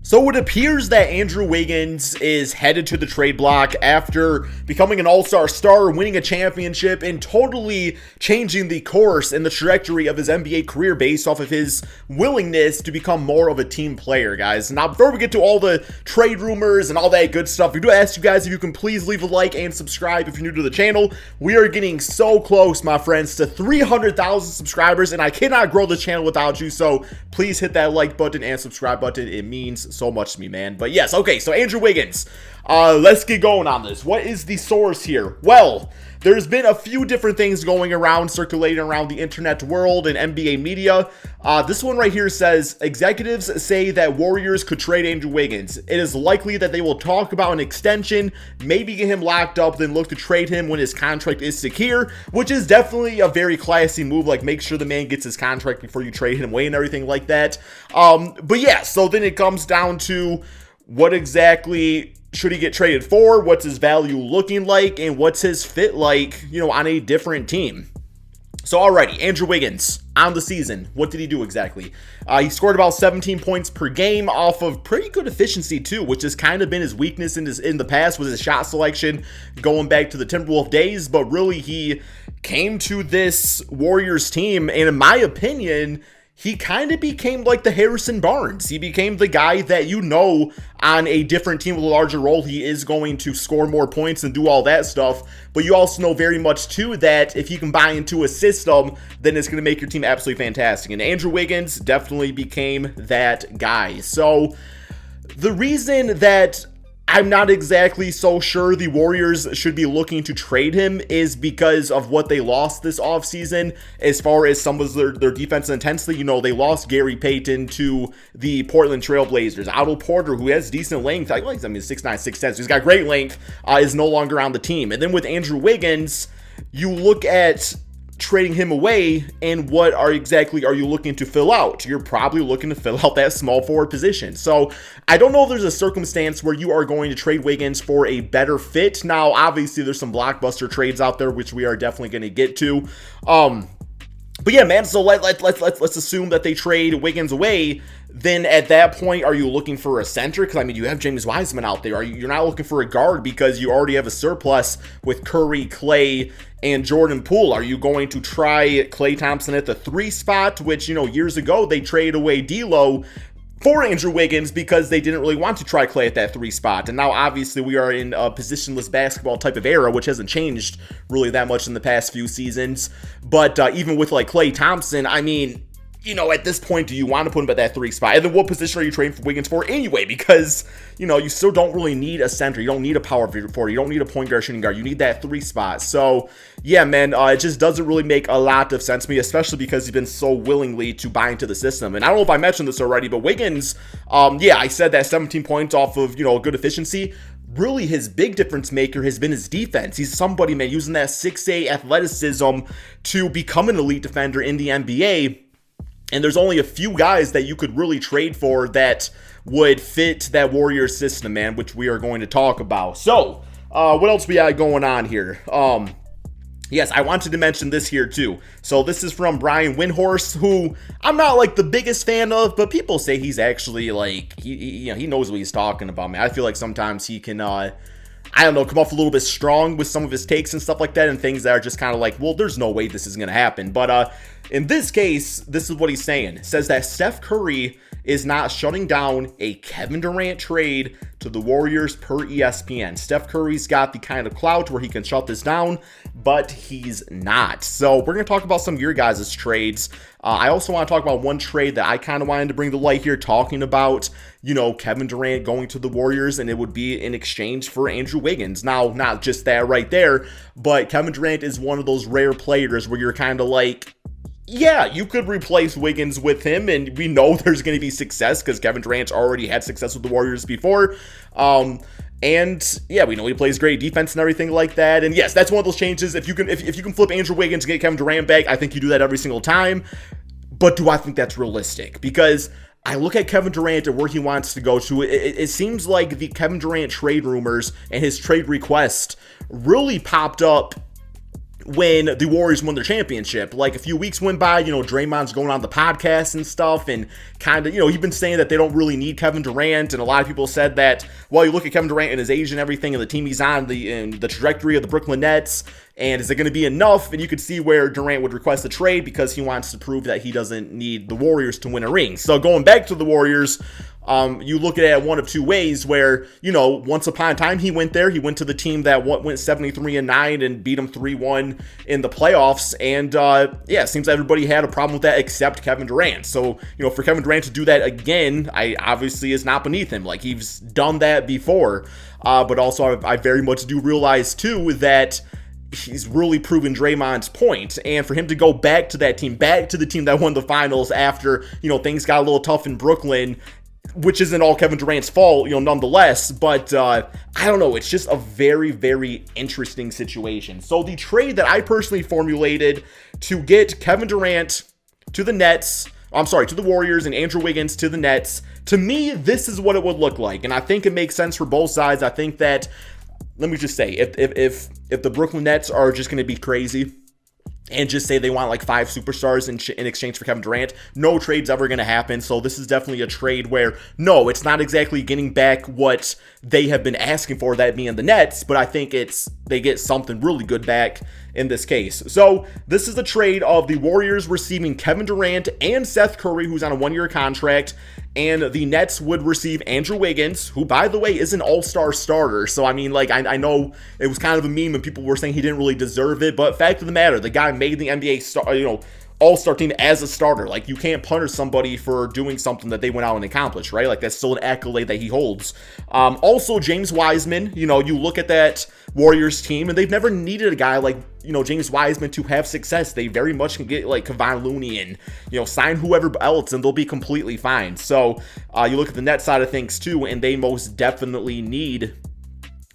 So it appears that Andrew Wiggins is headed to the trade block after becoming an all-star star, winning a championship, and totally changing the course and the trajectory of his NBA career based off of his willingness to become more of a team player, guys. Now, before we get to all the trade rumors and all that good stuff, we do ask you guys if you can please leave a like and subscribe if you're new to the channel. We are getting so close, my friends, to 300,000 subscribers, and I cannot grow the channel without you, so please hit that like button and subscribe button. It means so much to me, man. But yes, okay, so Andrew Wiggins, let's get going on this. What is the source here? Well, there's been a few different things going around, circulating around the internet world and NBA media. This one right here says, executives say that Warriors could trade Andrew Wiggins. It is likely that they will talk about an extension, maybe get him locked up, then look to trade him when his contract is secure, which is definitely a very classy move. Like, make sure the man gets his contract before you trade him away and everything like that. But yeah, so then it comes down to what exactly should he get traded for? What's his value looking like? And what's his fit like, you know, on a different team? So alrighty, Andrew Wiggins on the season. What did he do exactly? He scored about 17 points per game off of pretty good efficiency too, which has kind of been his weakness in the past, was his shot selection going back to the Timberwolves days. But really, he came to this Warriors team, and in my opinion, he kind of became like the Harrison Barnes. He became the guy that, you know, on a different team with a larger role, he is going to score more points and do all that stuff. But you also know very much, too, that if you can buy into a system, then it's going to make your team absolutely fantastic. And Andrew Wiggins definitely became that guy. So the reason that I'm not exactly so sure the Warriors should be looking to trade him is because of what they lost this offseason as far as some of their defensive intensity. You know, they lost Gary Payton to the Portland Trail Blazers. Otto Porter, who has decent length, I mean, 6'9", 6'10", so he's got great length, is no longer on the team. And then with Andrew Wiggins, you look at trading him away, and what exactly are you looking to fill out? You're probably looking to fill out that small forward position. So I don't know if there's a circumstance where you are going to trade Wiggins for a better fit. Now, obviously, there's some blockbuster trades out there, which we are definitely going to get to. But yeah, man, so let's assume that they trade Wiggins away. Then at that point, are you looking for a center? Because, I mean, you have James Wiseman out there. You're not looking for a guard because you already have a surplus with Curry, Klay, and Jordan Poole. Are you going to try Klay Thompson at the 3 spot, which, you know, years ago they traded away D'Lo for Andrew Wiggins because they didn't really want to try Klay at that 3 spot. And now, obviously, we are in a positionless basketball type of era, which hasn't changed really that much in the past few seasons. But even with, like, Klay Thompson, I mean, you know, at this point, do you want to put him at that 3 spot? And then what position are you trading for Wiggins for anyway? Because, you know, you still don't really need a center. You don't need a power forward. You don't need a point guard, shooting guard. You need that 3 spot. So, yeah, man, it just doesn't really make a lot of sense to me, especially because he's been so willingly to buy into the system. And I don't know if I mentioned this already, but Wiggins, yeah, I said that 17 points off of, you know, good efficiency. Really, his big difference maker has been his defense. He's somebody, man, using that 6'8" athleticism to become an elite defender in the NBA. And there's only a few guys that you could really trade for that would fit that Warriors system, man, which we are going to talk about. So, what else we got going on here? Yes, I wanted to mention this here too. So this is from Brian Windhorst, who I'm not like the biggest fan of, but people say he's actually like, he knows what he's talking about, man. I feel like sometimes he can, I don't know, come off a little bit strong with some of his takes and stuff like that, and things that are just kind of like, well, there's no way this is going to happen. But in this case, this is what he's saying. It says that Steph Curry is not shutting down a Kevin Durant trade to the Warriors per ESPN. Steph Curry's got the kind of clout where he can shut this down, but he's not. So we're going to talk about some of your guys' trades. I also want to talk about one trade that I kind of wanted to bring to light here, talking about, you know, Kevin Durant going to the Warriors, and it would be in exchange for Andrew Wiggins. Now, not just that right there, but Kevin Durant is one of those rare players where you're kind of like, yeah, you could replace Wiggins with him, and we know there's going to be success because Kevin Durant's already had success with the Warriors before. And yeah, we know he plays great defense and everything like that. And yes, that's one of those changes. If you can flip Andrew Wiggins and get Kevin Durant back, I think you do that every single time. But do I think that's realistic? Because I look at Kevin Durant and where he wants to go to. It seems like the Kevin Durant trade rumors and his trade request really popped up when the Warriors won their championship. Like, a few weeks went by, Draymond's going on the podcast and stuff, and kind of, he's been saying that they don't really need Kevin Durant, and a lot of people said that, well, you look at Kevin Durant and his age and everything, and the team he's on, and the trajectory of the Brooklyn Nets, and is it going to be enough? And you could see where Durant would request a trade because he wants to prove that he doesn't need the Warriors to win a ring. So going back to the Warriors, you look at it one of two ways where, once upon a time he went there. He went to the team that went 73-9 and beat them 3-1 in the playoffs. And it seems everybody had a problem with that except Kevin Durant. So, for Kevin Durant to do that again, obviously is not beneath him. Like, he's done that before. But also I very much do realize too that he's really proven Draymond's point, and for him to go back to that team, back to the team that won the finals after, things got a little tough in Brooklyn, which isn't all Kevin Durant's fault, nonetheless, but I don't know, it's just a very, very interesting situation. So the trade that I personally formulated to get Kevin Durant to the to the Warriors, and Andrew Wiggins to the Nets, to me, this is what it would look like, and I think it makes sense for both sides. I think that, let me just say, if the Brooklyn Nets are just going to be crazy and just say they want like 5 superstars in exchange for Kevin Durant, no trade's ever going to happen. So this is definitely a trade where, no, it's not exactly getting back what they have been asking for, that being the Nets, but I think they get something really good back in this case. So this is the trade of the Warriors receiving Kevin Durant and Seth Curry, who's on a 1-year contract, and the Nets would receive Andrew Wiggins, who, by the way, is an all-star starter. So, I mean, like, I know it was kind of a meme and people were saying he didn't really deserve it, but fact of the matter, the guy made the NBA all-star team as a starter. Like, you can't punish somebody for doing something that they went out and accomplished, right? Like, that's still an accolade that he holds. Also, James Wiseman, you look at that Warriors team, and they've never needed a guy like, James Wiseman to have success. They very much can get like Kevon Looney and, sign whoever else, and they'll be completely fine. So, you look at the net side of things too, and they most definitely need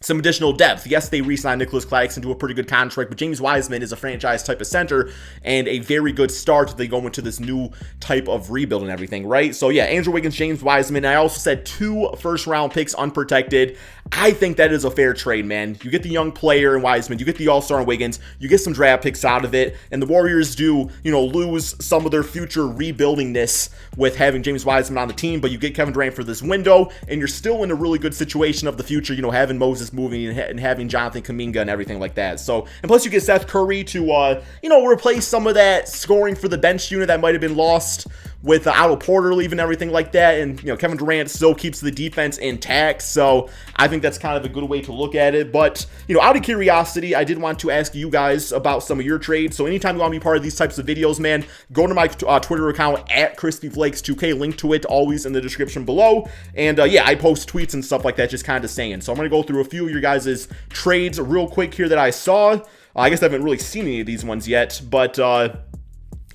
some additional depth. Yes, they re-signed Nicholas Claxton to a pretty good contract, but James Wiseman is a franchise type of center and a very good start. They go into this new type of rebuild and everything, right? So yeah, Andrew Wiggins, James Wiseman. I also said 2 first-round picks unprotected. I think that is a fair trade, man. You get the young player in Wiseman, you get the all-star in Wiggins, you get some draft picks out of it, and the Warriors do, lose some of their future rebuildingness with having James Wiseman on the team, but you get Kevin Durant for this window, and you're still in a really good situation of the future, having Moses moving and having Jonathan Kuminga and everything like that. So, and plus you get Seth Curry to, replace some of that scoring for the bench unit that might have been lost with Otto Porter leaving and everything like that. And, Kevin Durant still keeps the defense intact. So I think that's kind of a good way to look at it. But, out of curiosity, I did want to ask you guys about some of your trades. So anytime you want to be part of these types of videos, man, go to my Twitter account at CrispyFlakes2K. Link to it always in the description below. And I post tweets and stuff like that, just kind of saying. So I'm going to go through a few of your guys' trades real quick here that I saw. I guess I haven't really seen any of these ones yet, but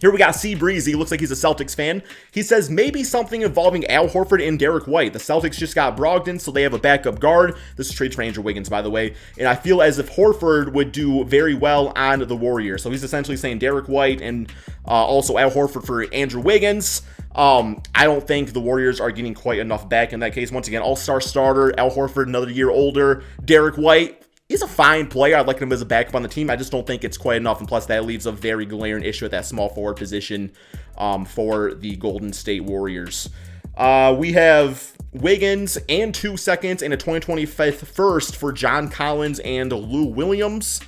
here we got C Breezy. Looks like he's a Celtics fan. He says maybe something involving Al Horford and Derek White. The Celtics just got Brogdon, so they have a backup guard. This is trade for Andrew Wiggins, by the way. And I feel as if Horford would do very well on the Warriors. So he's essentially saying Derek White and also Al Horford for Andrew Wiggins. I don't think the Warriors are getting quite enough back in that case. Once again, all-star starter, Al Horford, another year older. Derek White, he's a fine player. I'd like him as a backup on the team. I just don't think it's quite enough. And plus, that leaves a very glaring issue at that small forward position for the Golden State Warriors. We have Wiggins and 2 seconds and a 2025 first for John Collins and Lou Williams.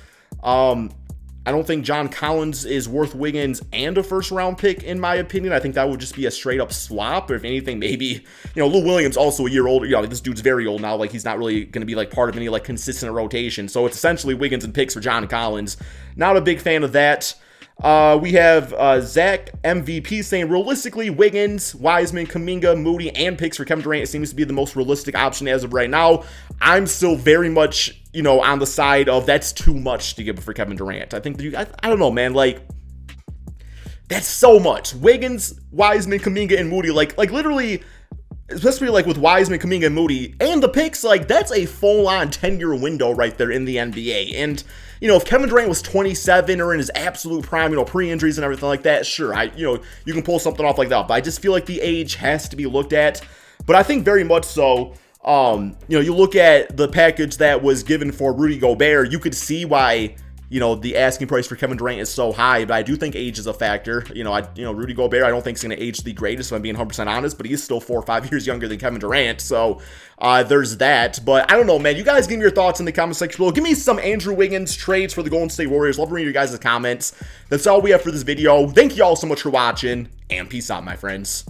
I don't think John Collins is worth Wiggins and a first-round pick, in my opinion. I think that would just be a straight-up swap. Or if anything, maybe, Lou Williams also a year older. This dude's very old now. Like, he's not really going to be, like, part of any, like, consistent rotation. So it's essentially Wiggins and picks for John Collins. Not a big fan of that. We have Zach MVP saying, realistically, Wiggins, Wiseman, Kuminga, Moody, and picks for Kevin Durant seems to be the most realistic option as of right now. I'm still very much, on the side of that's too much to give for Kevin Durant. I think I don't know, man. Like, that's so much. Wiggins, Wiseman, Kuminga, and Moody, like literally, especially like with Wiseman, Kuminga, and Moody, and the picks, like that's a full-on 10-year window right there in the NBA. And if Kevin Durant was 27 or in his absolute prime, pre-injuries and everything like that, sure, you can pull something off like that. But I just feel like the age has to be looked at. But I think very much so. You look at the package that was given for Rudy Gobert, you could see why the asking price for Kevin Durant is so high, but I do think age is a factor. Rudy Gobert, I don't think is going to age the greatest, if I'm being 100% honest, but he's still 4 or 5 years younger than Kevin Durant, so there's that. But I don't know, man. You guys give me your thoughts in the comment section below. Give me some Andrew Wiggins trades for the Golden State Warriors. Love reading your guys' comments. That's all we have for this video. Thank you all so much for watching, and peace out, my friends.